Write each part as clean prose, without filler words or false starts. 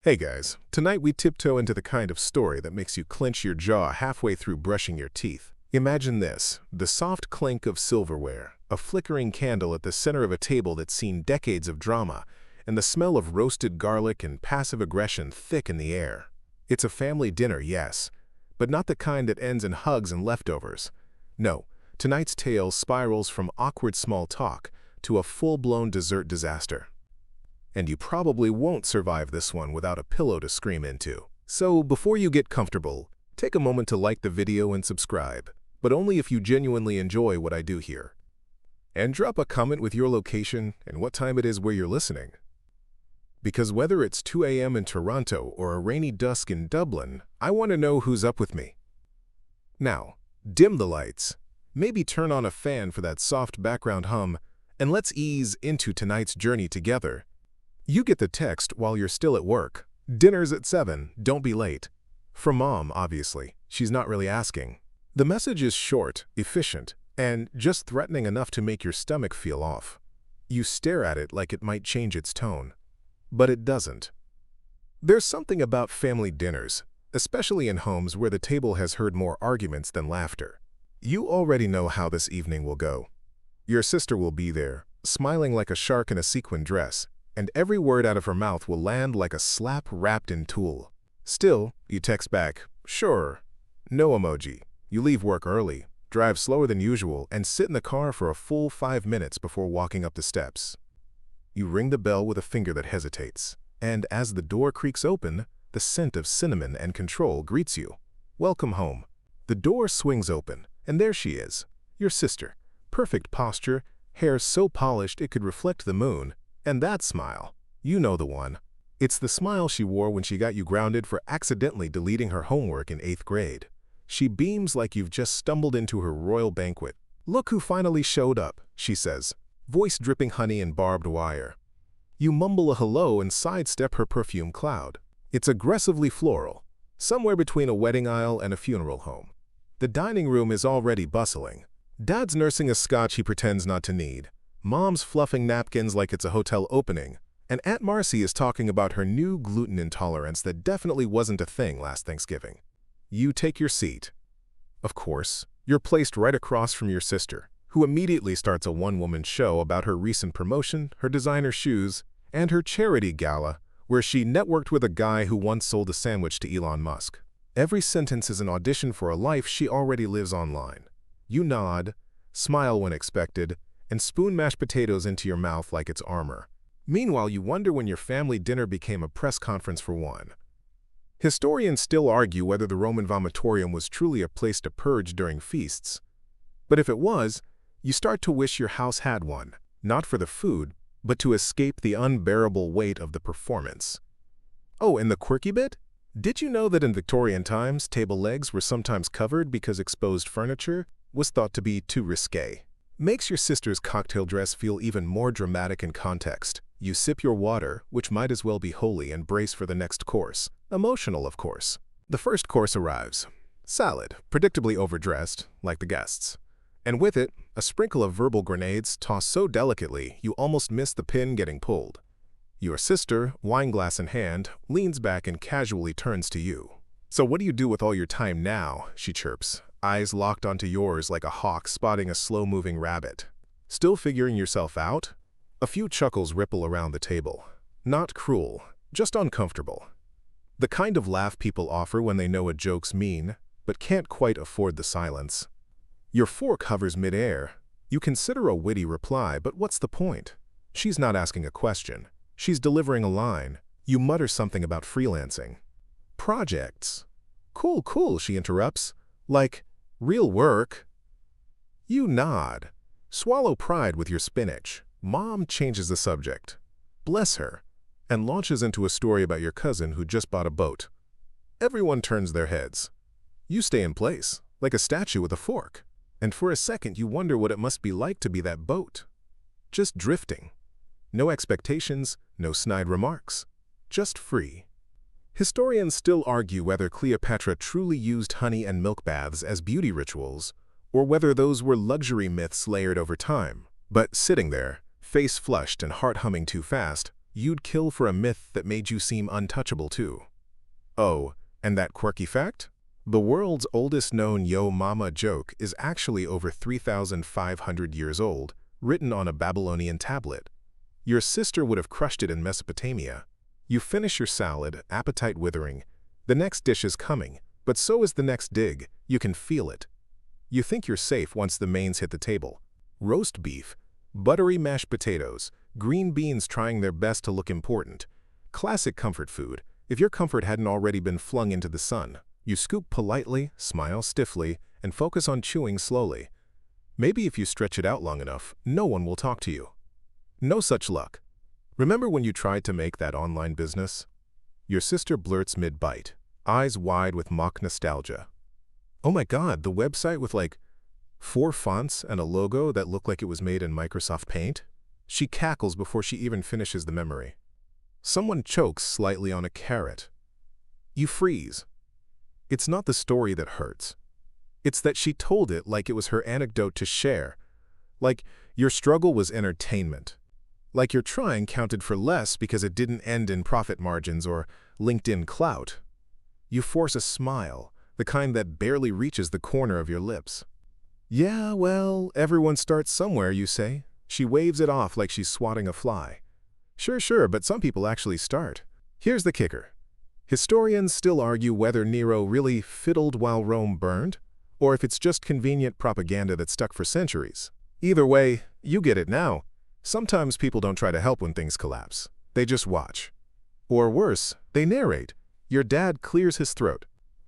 Hey guys, tonight we tiptoe into the kind of story that makes you clench your jaw halfway through brushing your teeth. Imagine this, the soft clink of silverware, a flickering candle at the center of a table that's seen decades of drama, and the smell of roasted garlic and passive aggression thick in the air. It's a family dinner, yes, but not the kind that ends in hugs and leftovers. No, tonight's tale spirals from awkward small talk to a full-blown dessert disaster. And you probably won't survive this one without a pillow to scream into. So before you get comfortable, take a moment to like the video and subscribe, but only if you genuinely enjoy what I do here. And drop a comment with your location and what time it is where you're listening. Because whether it's 2 a.m. in Toronto or a rainy dusk in Dublin, I want to know who's up with me. Now, dim the lights, maybe turn on a fan for that soft background hum, and let's ease into tonight's journey together. You get the text while you're still at work. Dinner's at 7, don't be late. From Mom, obviously. She's not really asking. The message is short, efficient, and just threatening enough to make your stomach feel off. You stare at it like it might change its tone. But it doesn't. There's something about family dinners, especially in homes where the table has heard more arguments than laughter. You already know how this evening will go. Your sister will be there, smiling like a shark in a sequin dress, and every word out of her mouth will land like a slap wrapped in tulle. Still, you text back, sure. No emoji. You leave work early, drive slower than usual, and sit in the car for a full 5 minutes before walking up the steps. You ring the bell with a finger that hesitates, and as the door creaks open, the scent of cinnamon and control greets you. Welcome home. The door swings open, and there she is, your sister. Perfect posture, hair so polished it could reflect the moon. And that smile, you know the one. It's the smile she wore when she got you grounded for accidentally deleting her homework in 8th grade. She beams like you've just stumbled into her royal banquet. Look who finally showed up, she says, voice dripping honey and barbed wire. You mumble a hello and sidestep her perfume cloud. It's aggressively floral, somewhere between a wedding aisle and a funeral home. The dining room is already bustling. Dad's nursing a scotch he pretends not to need. Mom's fluffing napkins like it's a hotel opening, and Aunt Marcy is talking about her new gluten intolerance that definitely wasn't a thing last Thanksgiving. You take your seat. Of course, you're placed right across from your sister, who immediately starts a one-woman show about her recent promotion, her designer shoes, and her charity gala, where she networked with a guy who once sold a sandwich to Elon Musk. Every sentence is an audition for a life she already lives online. You nod, smile when expected, and spoon mashed potatoes into your mouth like it's armor. Meanwhile, you wonder when your family dinner became a press conference for one. Historians still argue whether the Roman vomitorium was truly a place to purge during feasts. But if it was, you start to wish your house had one, not for the food, but to escape the unbearable weight of the performance. Oh, and the quirky bit? Did you know that in Victorian times, table legs were sometimes covered because exposed furniture was thought to be too risque? Makes your sister's cocktail dress feel even more dramatic in context. You sip your water, which might as well be holy, and brace for the next course. Emotional, of course. The first course arrives. Salad, predictably overdressed, like the guests. And with it, a sprinkle of verbal grenades tossed so delicately you almost miss the pin getting pulled. Your sister, wineglass in hand, leans back and casually turns to you. So what do you do with all your time now? She chirps, eyes locked onto yours like a hawk spotting a slow-moving rabbit. Still figuring yourself out? A few chuckles ripple around the table. Not cruel, just uncomfortable. The kind of laugh people offer when they know a joke's mean, but can't quite afford the silence. Your fork hovers mid-air. You consider a witty reply, but what's the point? She's not asking a question. She's delivering a line. You mutter something about freelancing. Projects. Cool, she interrupts. Like, real work? You nod. Swallow pride with your spinach. Mom changes the subject. Bless her. And launches into a story about your cousin who just bought a boat. Everyone turns their heads. You stay in place, like a statue with a fork. And for a second you wonder what it must be like to be that boat. Just drifting. No expectations, no snide remarks. Just free. Historians still argue whether Cleopatra truly used honey and milk baths as beauty rituals, or whether those were luxury myths layered over time. But sitting there, face flushed and heart humming too fast, You'd kill for a myth that made you seem untouchable too. Oh, and that quirky fact? The world's oldest known Yo Mama joke is actually over 3,500 years old, written on a Babylonian tablet. Your sister would have crushed it in Mesopotamia. You finish your salad, appetite withering. The next dish is coming, but so is the next dig. You can feel it. You think you're safe once the mains hit the table. Roast beef, buttery mashed potatoes, green beans trying their best to look important. Classic comfort food, if your comfort hadn't already been flung into the sun. You scoop politely, smile stiffly, and focus on chewing slowly. Maybe if you stretch it out long enough, no one will talk to you. No such luck. Remember when you tried to make that online business? Your sister blurts mid-bite, eyes wide with mock nostalgia. Oh my God, the website with like 4 fonts and a logo that looked like it was made in Microsoft Paint? She cackles before she even finishes the memory. Someone chokes slightly on a carrot. You freeze. It's not the story that hurts. It's that she told it like it was her anecdote to share. Like your struggle was entertainment. Like your trying counted for less because it didn't end in profit margins or LinkedIn clout. You force a smile, the kind that barely reaches the corner of your lips. Yeah, well, everyone starts somewhere, you say. She waves it off like she's swatting a fly. Sure, but some people actually start. Here's the kicker. Historians still argue whether Nero really fiddled while Rome burned, or if it's just convenient propaganda that stuck for centuries. Either way, you get it now. Sometimes people don't try to help when things collapse. They just watch. Or worse, they narrate. Your dad clears his throat.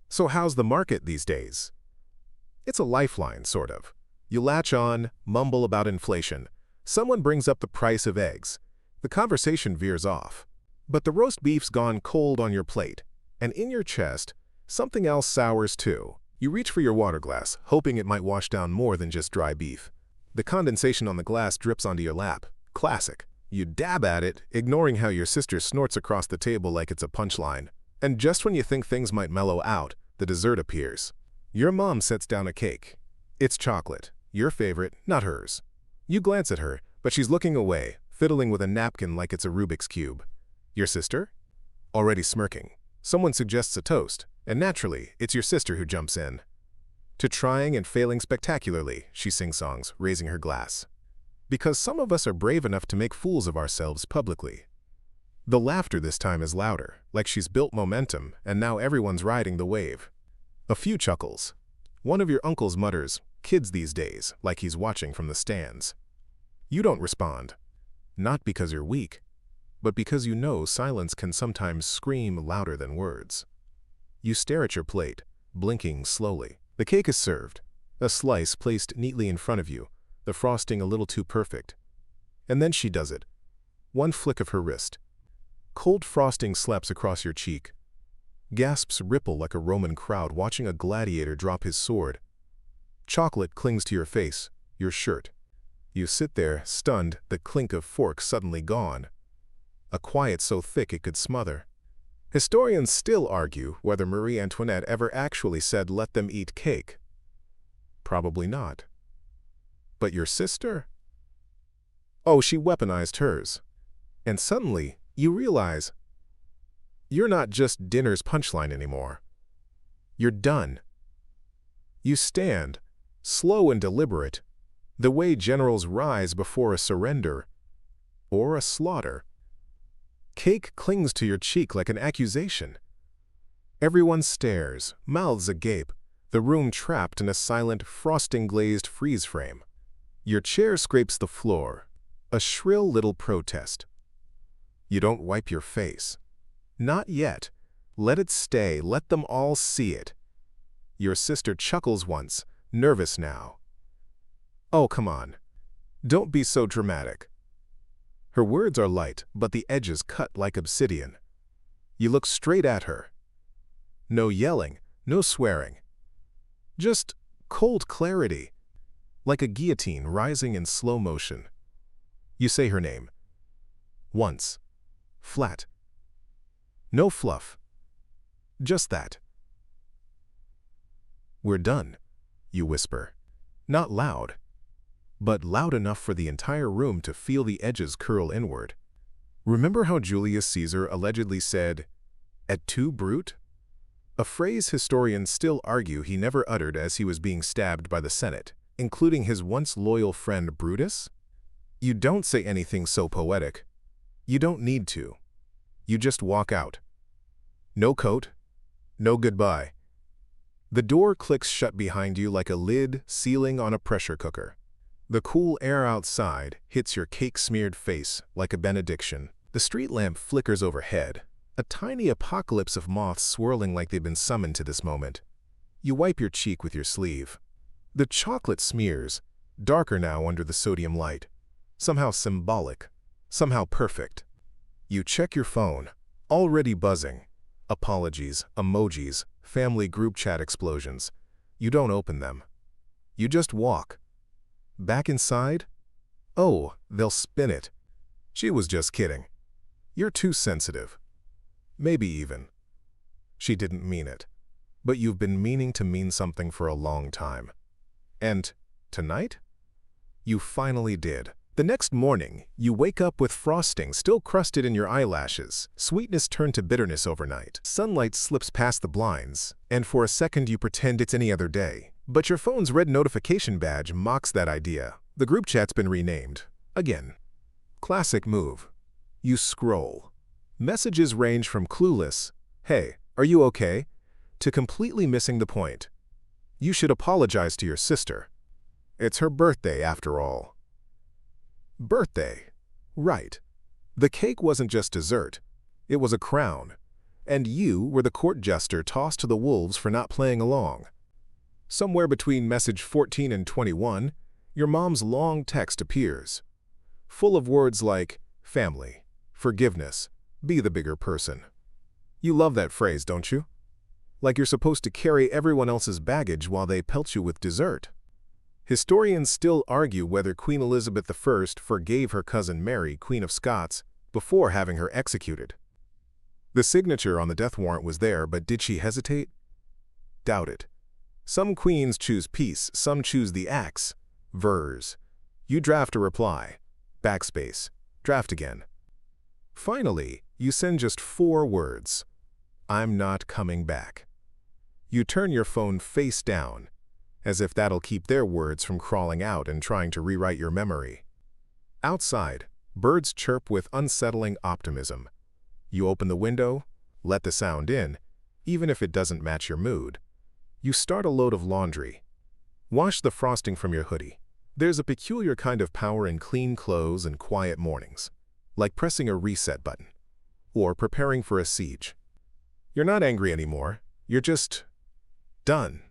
So how's the market these days? It's a lifeline, sort of. You latch on, mumble about inflation. Someone brings up the price of eggs. The conversation veers off. But the roast beef's gone cold on your plate, and in your chest, something else sours too. You reach for your water glass, hoping it might wash down more than just dry beef. The condensation on the glass drips onto your lap. Classic. You dab at it, ignoring how your sister snorts across the table like it's a punchline. And just when you think things might mellow out, the dessert appears. Your mom sets down a cake. It's chocolate. Your favorite, not hers. You glance at her, but she's looking away, fiddling with a napkin like it's a Rubik's Cube. Your sister? Already smirking. Someone suggests a toast, and naturally, it's your sister who jumps in. To trying and failing spectacularly, she sing-songs, raising her glass. Because some of us are brave enough to make fools of ourselves publicly. The laughter this time is louder, like she's built momentum, and now everyone's riding the wave. A few chuckles. One of your uncles mutters, "Kids these days," like he's watching from the stands. You don't respond. Not because you're weak, but because you know silence can sometimes scream louder than words. You stare at your plate, blinking slowly. The cake is served, a slice placed neatly in front of you, the frosting a little too perfect. And then she does it. One flick of her wrist. Cold frosting slaps across your cheek. Gasps ripple like a Roman crowd watching a gladiator drop his sword. Chocolate clings to your face, your shirt. You sit there, stunned, the clink of forks suddenly gone. A quiet so thick it could smother. Historians still argue whether Marie Antoinette ever actually said let them eat cake. Probably not. But your sister? Oh, she weaponized hers. And suddenly, you realize you're not just dinner's punchline anymore. You're done. You stand, slow and deliberate, the way generals rise before a surrender or a slaughter. Cake clings to your cheek like an accusation. Everyone stares, mouths agape, the room trapped in a silent, frosting-glazed freeze frame. Your chair scrapes the floor, a shrill little protest. You don't wipe your face. Not yet. Let it stay, let them all see it. Your sister chuckles once, nervous now. Oh, come on. Don't be so dramatic. Her words are light, but the edges cut like obsidian. You look straight at her. No yelling, no swearing. Just cold clarity, like a guillotine rising in slow motion. You say her name. Once. Flat. No fluff. Just that. We're done, you whisper. Not loud, but loud enough for the entire room to feel the edges curl inward. Remember how Julius Caesar allegedly said, "Et tu, Brute"? A phrase historians still argue he never uttered as he was being stabbed by the Senate, including his once loyal friend Brutus. You don't say anything so poetic. You don't need to. You just walk out. No coat, no goodbye. The door clicks shut behind you like a lid sealing on a pressure cooker. The cool air outside hits your cake-smeared face like a benediction. The street lamp flickers overhead, a tiny apocalypse of moths swirling like they've been summoned to this moment. You wipe your cheek with your sleeve. The chocolate smears, darker now under the sodium light. Somehow symbolic, somehow perfect. You check your phone, already buzzing. Apologies, emojis, family group chat explosions. You don't open them. You just walk. Back inside? Oh, they'll spin it. She was just kidding. You're too sensitive. Maybe even. She didn't mean it. But you've been meaning to mean something for a long time. And tonight? You finally did. The next morning, you wake up with frosting still crusted in your eyelashes. Sweetness turned to bitterness overnight. Sunlight slips past the blinds, and for a second you pretend it's any other day. But your phone's red notification badge mocks that idea. The group chat's been renamed. Again. Classic move. You scroll. Messages range from clueless, "Hey, are you okay?" to completely missing the point. You should apologize to your sister. It's her birthday after all. Birthday. Right. The cake wasn't just dessert. It was a crown. And you were the court jester tossed to the wolves for not playing along. Somewhere between message 14 and 21, your mom's long text appears, full of words like family, forgiveness, be the bigger person. You love that phrase, don't you? Like you're supposed to carry everyone else's baggage while they pelt you with dessert. Historians still argue whether Queen Elizabeth I forgave her cousin Mary, Queen of Scots, before having her executed. The signature on the death warrant was there, but did she hesitate? Doubt it. Some queens choose peace, some choose the axe. Vers. You draft a reply. Backspace. Draft again. Finally, you send just 4 words. I'm not coming back. You turn your phone face down, as if that'll keep their words from crawling out and trying to rewrite your memory. Outside, birds chirp with unsettling optimism. You open the window, let the sound in, even if it doesn't match your mood. You start a load of laundry. Wash the frosting from your hoodie. There's a peculiar kind of power in clean clothes and quiet mornings, like pressing a reset button, or preparing for a siege. You're not angry anymore, you're just done.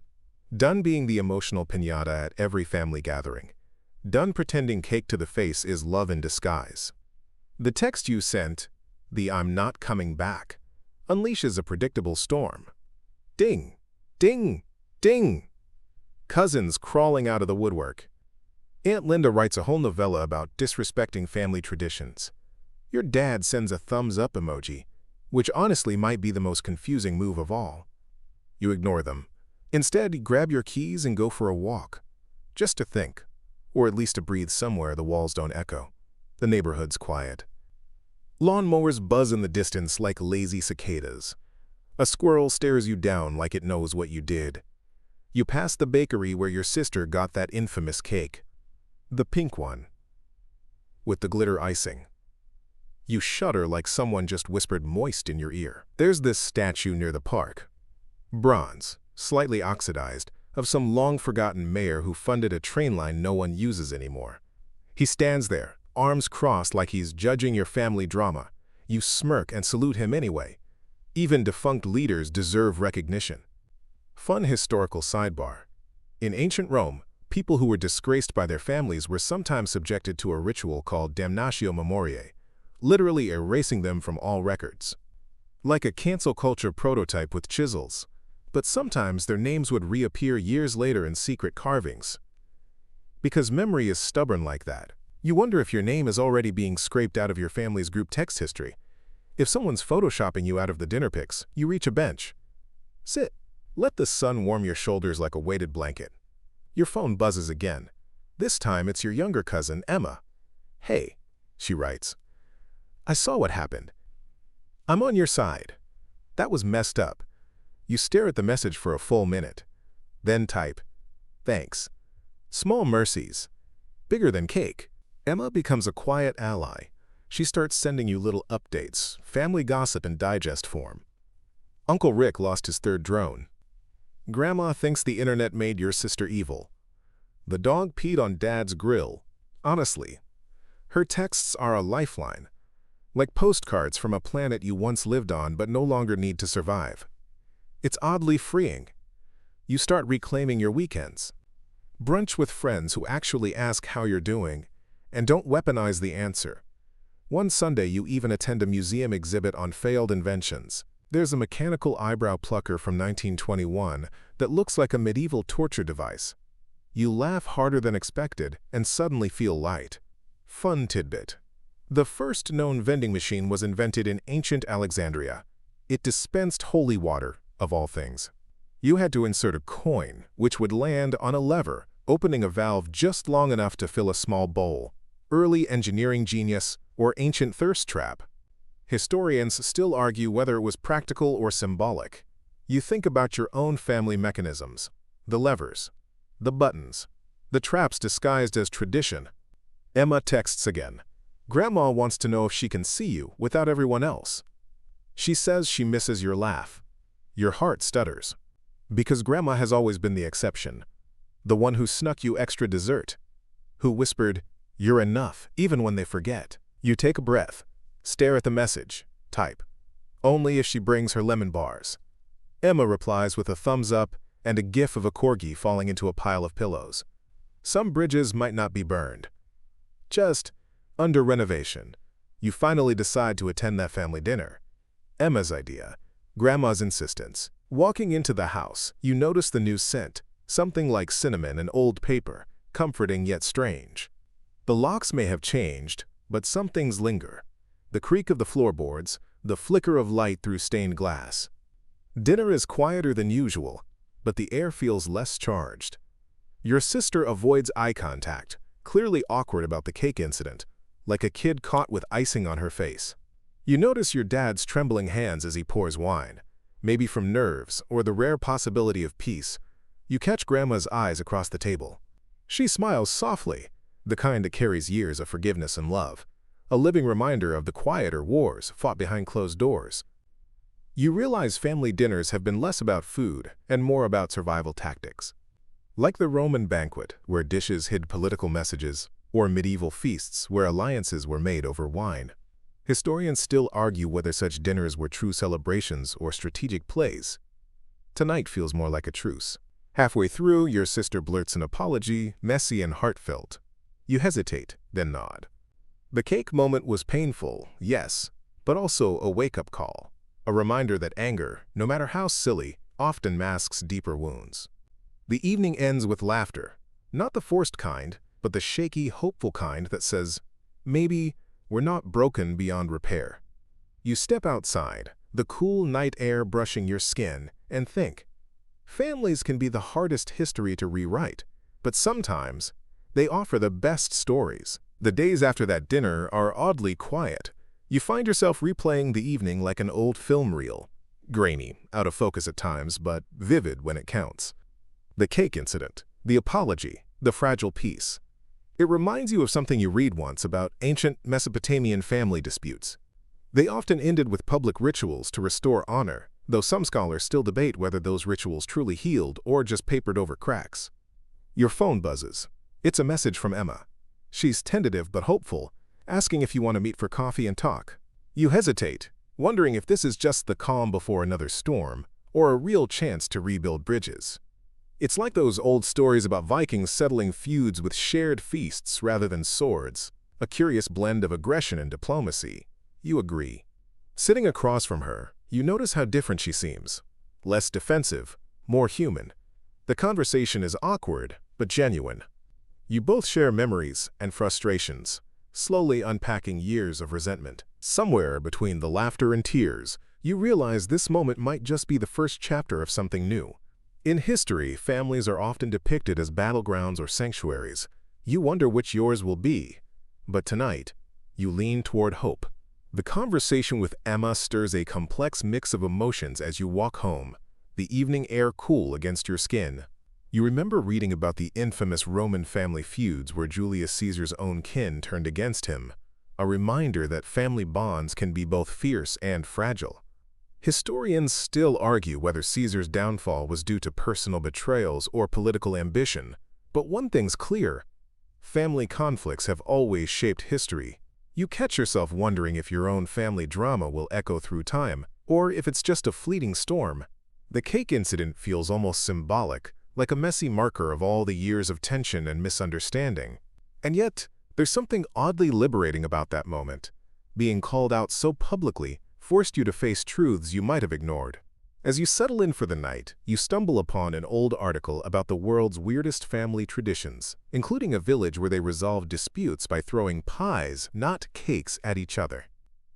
Done being the emotional piñata at every family gathering. Done pretending cake to the face is love in disguise. The text you sent, the "I'm not coming back," unleashes a predictable storm. Ding, ding, ding. Cousins crawling out of the woodwork. Aunt Linda writes a whole novella about disrespecting family traditions. Your dad sends a thumbs up emoji, which honestly might be the most confusing move of all. You ignore them. Instead, grab your keys and go for a walk. Just to think, or at least to breathe somewhere the walls don't echo. The neighborhood's quiet. Lawnmowers buzz in the distance like lazy cicadas. A squirrel stares you down like it knows what you did. You pass the bakery where your sister got that infamous cake. The pink one, with the glitter icing. You shudder like someone just whispered moist in your ear. There's this statue near the park. Bronze, slightly oxidized, of some long-forgotten mayor who funded a train line no one uses anymore. He stands there, arms crossed like he's judging your family drama. You smirk and salute him anyway. Even defunct leaders deserve recognition. Fun historical sidebar. In ancient Rome, people who were disgraced by their families were sometimes subjected to a ritual called damnatio memoriae, literally erasing them from all records. Like a cancel culture prototype with chisels. But sometimes their names would reappear years later in secret carvings. Because memory is stubborn like that, you wonder if your name is already being scraped out of your family's group text history. If someone's photoshopping you out of the dinner pics, you reach a bench. Sit. Let the sun warm your shoulders like a weighted blanket. Your phone buzzes again. This time it's your younger cousin, Emma. "Hey," she writes. I saw what happened. I'm on your side. That was messed up. You stare at the message for a full minute. Then type, thanks. Small mercies. Bigger than cake. Emma becomes a quiet ally. She starts sending you little updates, family gossip in digest form. Uncle Rick lost his third drone. Grandma thinks the internet made your sister evil. The dog peed on Dad's grill. Honestly, her texts are a lifeline, like postcards from a planet you once lived on but no longer need to survive. It's oddly freeing. You start reclaiming your weekends. Brunch with friends who actually ask how you're doing and don't weaponize the answer. One Sunday you even attend a museum exhibit on failed inventions. There's a mechanical eyebrow plucker from 1921 that looks like a medieval torture device. You laugh harder than expected and suddenly feel light. Fun tidbit. The first known vending machine was invented in ancient Alexandria. It dispensed holy water, of all things. You had to insert a coin, which would land on a lever, opening a valve just long enough to fill a small bowl. Early engineering genius or ancient thirst trap. Historians still argue whether it was practical or symbolic. You think about your own family mechanisms, the levers, the buttons, the traps disguised as tradition. Emma texts again. Grandma wants to know if she can see you without everyone else. She says she misses your laugh. Your heart stutters. Because Grandma has always been the exception. The one who snuck you extra dessert. Who whispered, "You're enough," even when they forget. You take a breath, stare at the message, type. Only if she brings her lemon bars. Emma replies with a thumbs up and a gif of a corgi falling into a pile of pillows. Some bridges might not be burned. Just under renovation. You finally decide to attend that family dinner. Emma's idea. Grandma's insistence. Walking into the house, you notice the new scent, something like cinnamon and old paper, comforting yet strange. The locks may have changed, but some things linger. The creak of the floorboards, the flicker of light through stained glass. Dinner is quieter than usual, but the air feels less charged. Your sister avoids eye contact, clearly awkward about the cake incident, like a kid caught with icing on her face. You notice your dad's trembling hands as he pours wine, maybe from nerves or the rare possibility of peace. You catch Grandma's eyes across the table. She smiles softly, the kind that carries years of forgiveness and love, a living reminder of the quieter wars fought behind closed doors. You realize family dinners have been less about food and more about survival tactics. Like the Roman banquet, where dishes hid political messages, or medieval feasts where alliances were made over wine. Historians still argue whether such dinners were true celebrations or strategic plays. Tonight feels more like a truce. Halfway through, your sister blurts an apology, messy and heartfelt. You hesitate, then nod. The cake moment was painful, yes, but also a wake-up call. A reminder that anger, no matter how silly, often masks deeper wounds. The evening ends with laughter, not the forced kind, but the shaky, hopeful kind that says, maybe we're not broken beyond repair. You step outside, the cool night air brushing your skin, and think, families can be the hardest history to rewrite, but sometimes they offer the best stories. The days after that dinner are oddly quiet. You find yourself replaying the evening like an old film reel. Grainy, out of focus at times, but vivid when it counts. The cake incident, the apology, the fragile peace. It reminds you of something you read once about ancient Mesopotamian family disputes. They often ended with public rituals to restore honor, though some scholars still debate whether those rituals truly healed or just papered over cracks. Your phone buzzes. It's a message from Emma. She's tentative but hopeful, asking if you want to meet for coffee and talk. You hesitate, wondering if this is just the calm before another storm, or a real chance to rebuild bridges. It's like those old stories about Vikings settling feuds with shared feasts rather than swords, a curious blend of aggression and diplomacy. You agree. Sitting across from her, you notice how different she seems. Less defensive, more human. The conversation is awkward, but genuine. You both share memories and frustrations, slowly unpacking years of resentment. Somewhere between the laughter and tears, you realize this moment might just be the first chapter of something new. In history, families are often depicted as battlegrounds or sanctuaries. You wonder which yours will be. But tonight, you lean toward hope. The conversation with Emma stirs a complex mix of emotions as you walk home, the evening air cool against your skin. You remember reading about the infamous Roman family feuds where Julius Caesar's own kin turned against him, a reminder that family bonds can be both fierce and fragile. Historians still argue whether Caesar's downfall was due to personal betrayals or political ambition, but one thing's clear: family conflicts have always shaped history. You catch yourself wondering if your own family drama will echo through time, or if it's just a fleeting storm. The cake incident feels almost symbolic, like a messy marker of all the years of tension and misunderstanding. And yet, there's something oddly liberating about that moment. Being called out so publicly forced you to face truths you might have ignored. As you settle in for the night, you stumble upon an old article about the world's weirdest family traditions, including a village where they resolve disputes by throwing pies, not cakes, at each other.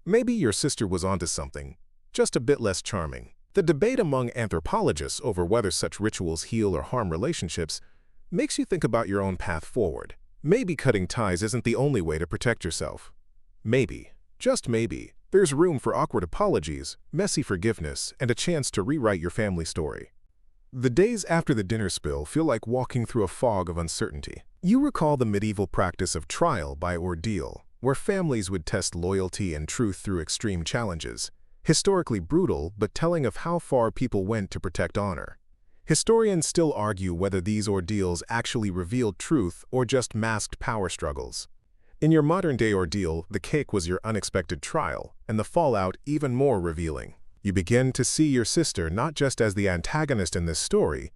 Maybe your sister was onto something, just a bit less charming. The debate among anthropologists over whether such rituals heal or harm relationships makes you think about your own path forward. Maybe cutting ties isn't the only way to protect yourself. Maybe, just maybe, there's room for awkward apologies, messy forgiveness, and a chance to rewrite your family story. The days after the dinner spill feel like walking through a fog of uncertainty. You recall the medieval practice of trial by ordeal, where families would test loyalty and truth through extreme challenges, historically brutal but telling of how far people went to protect honor. Historians still argue whether these ordeals actually revealed truth or just masked power struggles. In your modern-day ordeal, the cake was your unexpected trial, and the fallout even more revealing. You begin to see your sister not just as the antagonist in this story,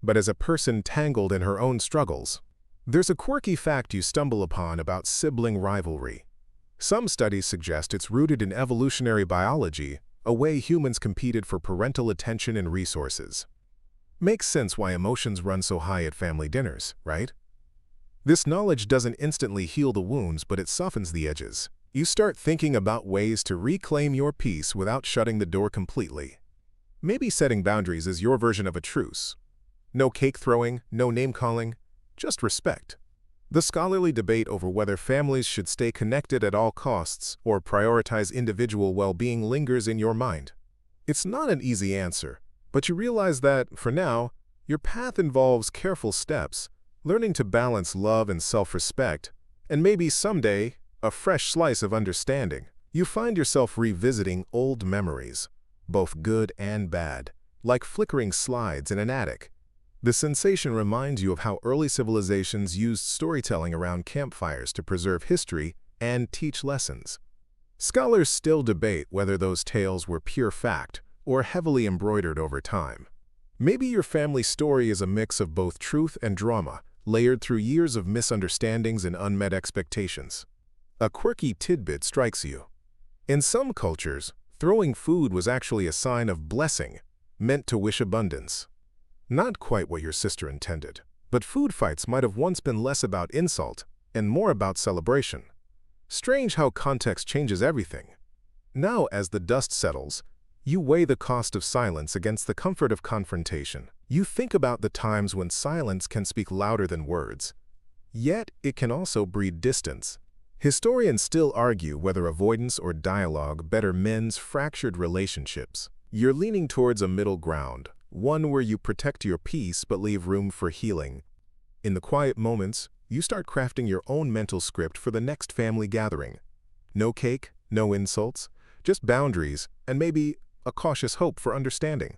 but as a person tangled in her own struggles. There's a quirky fact you stumble upon about sibling rivalry. Some studies suggest it's rooted in evolutionary biology, a way humans competed for parental attention and resources. Makes sense why emotions run so high at family dinners, right? This knowledge doesn't instantly heal the wounds, but it softens the edges. You start thinking about ways to reclaim your peace without shutting the door completely. Maybe setting boundaries is your version of a truce. No cake throwing, no name-calling, just respect. The scholarly debate over whether families should stay connected at all costs or prioritize individual well-being lingers in your mind. It's not an easy answer, but you realize that, for now, your path involves careful steps, learning to balance love and self-respect, and maybe someday, a fresh slice of understanding. You find yourself revisiting old memories, both good and bad, like flickering slides in an attic. The sensation reminds you of how early civilizations used storytelling around campfires to preserve history and teach lessons. Scholars still debate whether those tales were pure fact or heavily embroidered over time. Maybe your family story is a mix of both truth and drama, layered through years of misunderstandings and unmet expectations. A quirky tidbit strikes you. In some cultures, throwing food was actually a sign of blessing, meant to wish abundance. Not quite what your sister intended, but food fights might have once been less about insult and more about celebration. Strange how context changes everything. Now, as the dust settles, you weigh the cost of silence against the comfort of confrontation. You think about the times when silence can speak louder than words. Yet, it can also breed distance. Historians still argue whether avoidance or dialogue better mends fractured relationships. You're leaning towards a middle ground, one where you protect your peace but leave room for healing. In the quiet moments, you start crafting your own mental script for the next family gathering. No cake, no insults, just boundaries, and maybe a cautious hope for understanding.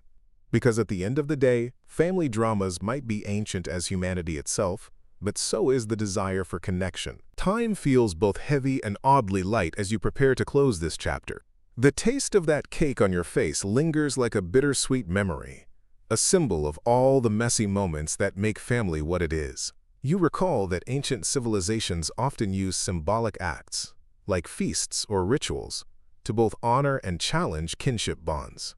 Because at the end of the day, family dramas might be ancient as humanity itself, but so is the desire for connection. Time feels both heavy and oddly light as you prepare to close this chapter. The taste of that cake on your face lingers like a bittersweet memory, a symbol of all the messy moments that make family what it is. You recall that ancient civilizations often used symbolic acts, like feasts or rituals, to both honor and challenge kinship bonds.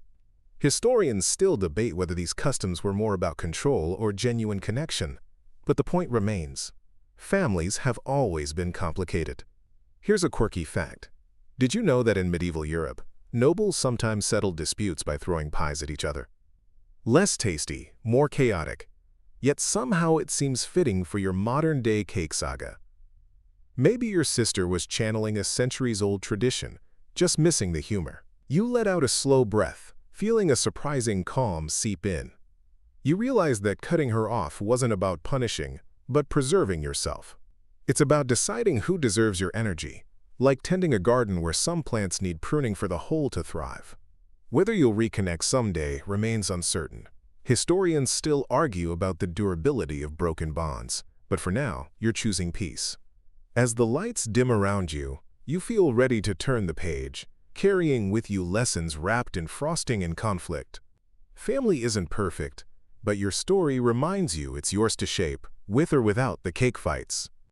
Historians still debate whether these customs were more about control or genuine connection, but the point remains. Families have always been complicated. Here's a quirky fact. Did you know that in medieval Europe, nobles sometimes settled disputes by throwing pies at each other? Less tasty, more chaotic, yet somehow it seems fitting for your modern-day cake saga. Maybe your sister was channeling a centuries-old tradition, just missing the humor. You let out a slow breath, feeling a surprising calm seep in. You realize that cutting her off wasn't about punishing, but preserving yourself. It's about deciding who deserves your energy, like tending a garden where some plants need pruning for the whole to thrive. Whether you'll reconnect someday remains uncertain. Historians still argue about the durability of broken bonds, but for now, you're choosing peace. As the lights dim around you, you feel ready to turn the page, carrying with you lessons wrapped in frosting and conflict. Family isn't perfect, but your story reminds you it's yours to shape, with or without the cake fights.